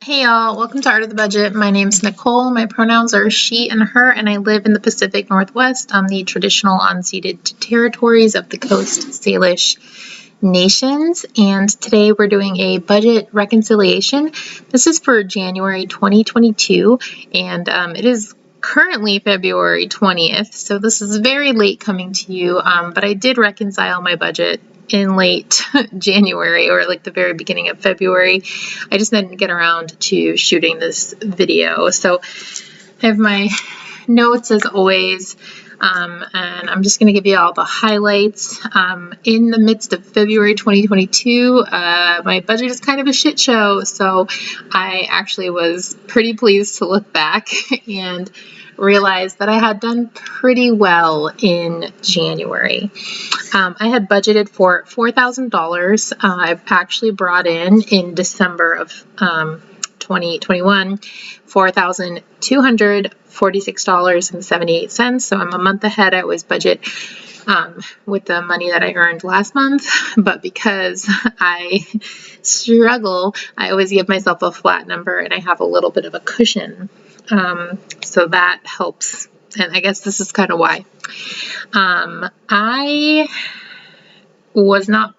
Hey y'all, welcome to Art of the Budget. My name's Nicole. My pronouns are she and her, and I live in the Pacific Northwest on the traditional unceded territories of the Coast Salish nations. And today we're doing a budget reconciliation. This is for January 2022, and it is currently February 20th, so this is very late coming to you, but I did reconcile my budget in late January or like the very beginning of February. I just didn't get around to shooting this video. So I have my notes as always, and I'm just going to give you all the highlights. In the midst of February 2022, my budget is kind of a shit show, so I actually was pretty pleased to look back and realize that I had done pretty well in January. I had budgeted for $4,000. I've actually brought in December of 2021 $4,246.78. So I'm a month ahead. I always budget with the money that I earned last month, but because I struggle, I always give myself a flat number and I have a little bit of a cushion. So that helps. And I guess this is kind of why. I was not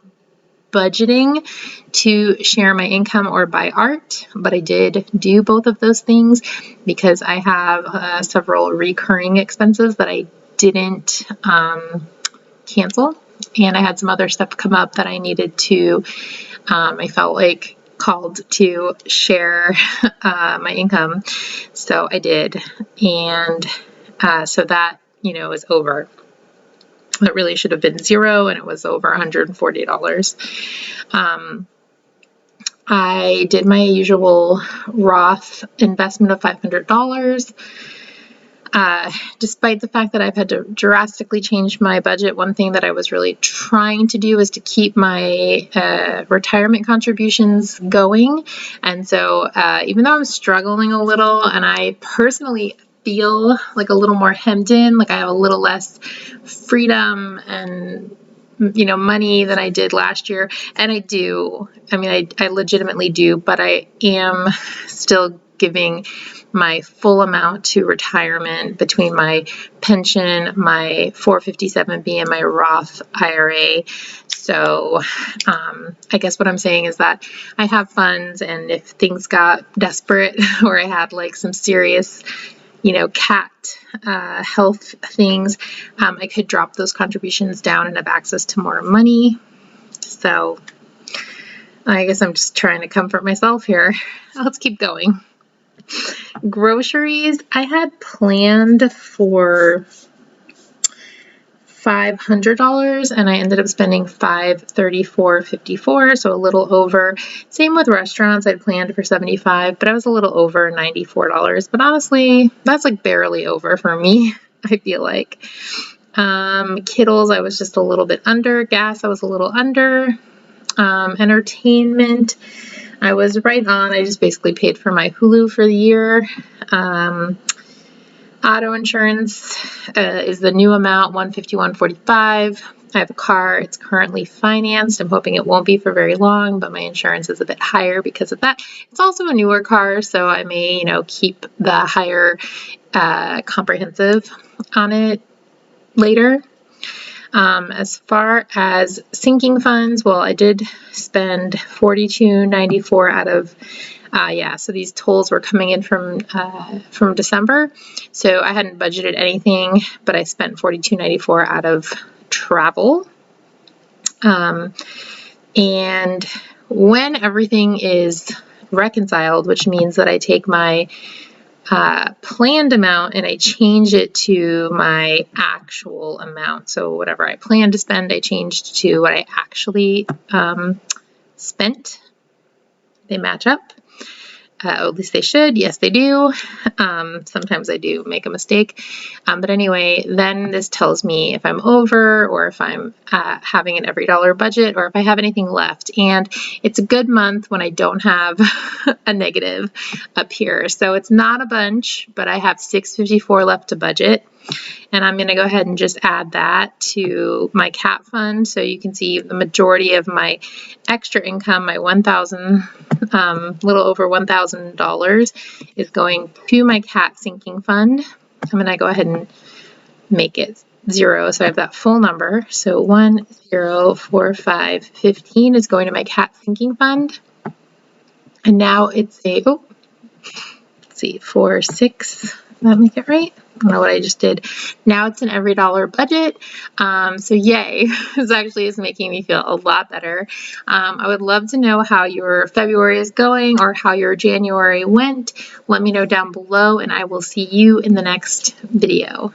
budgeting to share my income or buy art, but I did do both of those things because I have several recurring expenses that I didn't cancel, and I had some other stuff come up that I needed to, I felt like called to share my income, so I did, and so that, is over. That really should have been zero, and it was over $140. I did my usual Roth investment of $500. Despite the fact that I've had to drastically change my budget, one thing that I was really trying to do is to keep my retirement contributions going. And so even though I'm struggling a little, and I personally feel like a little more hemmed in, like I have a little less freedom and money than I did last year, and I legitimately do, but I am still giving my full amount to retirement between my pension, my 457B, and my Roth IRA. So I guess what I'm saying is that I have funds, and if things got desperate or I had like some serious cat health things, I could drop those contributions down and have access to more money. So I guess I'm just trying to comfort myself here. Let's keep going. Groceries, I had planned for $500 and I ended up spending $534.54, so a little over. Same with restaurants, I'd planned for $75, but I was a little over $94. But honestly, that's like barely over for me, I feel like. Kittles, I was just a little bit under. Gas, I was a little under. Entertainment, I was right on. I just basically paid for my Hulu for the year. Auto insurance is the new amount, $151.45. I have a car. It's currently financed. I'm hoping it won't be for very long, but my insurance is a bit higher because of that. It's also a newer car, so I may, keep the higher comprehensive on it later. As far as sinking funds, well, I did spend $42.94 out of so these tolls were coming in from December, so I hadn't budgeted anything, but I spent $42.94 out of travel. And when everything is reconciled, which means that I take my planned amount and I change it to my actual amount. So whatever I planned to spend, I changed to what I actually spent. They match up. At least they should. Yes, they do. Sometimes I do make a mistake. But anyway, then this tells me if I'm over or if I'm having an every dollar budget or if I have anything left. And it's a good month when I don't have a negative up here. So it's not a bunch, but I have $654 left to budget. And I'm going to go ahead and just add that to my cat fund. So you can see the majority of my extra income, my $1,000 a little over $1,000 is going to my cat sinking fund. I'm going to go ahead and make it 0, so I have that full number. So 104515 is going to my cat sinking fund. And now it's a, let's see, 46, that make it right? I don't know what I just did. Now it's an every dollar budget. So yay, this actually is making me feel a lot better. I would love to know how your February is going or how your January went. Let me know down below, and I will see you in the next video.